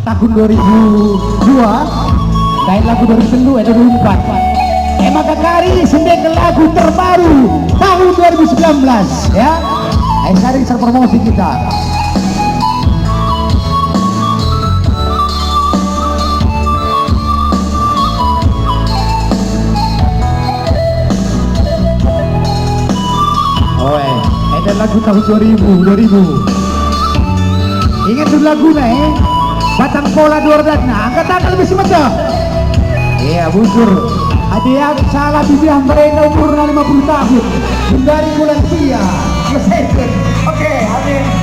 tahun 2002 dan lagu 2002 2004. Maka kali sendiri lagu terbaru tahun 2019 ya. Sekarang bisa promosi kita. Ada lagu tahun 2000. Ingat dulu lagunya Batang Pola Duardana. Angkat tangan lebih sebentar. Iya, bujur. Hadiah salah bibiah mereka umur 50 tahun. Dari bulan Sia. Oke, amin.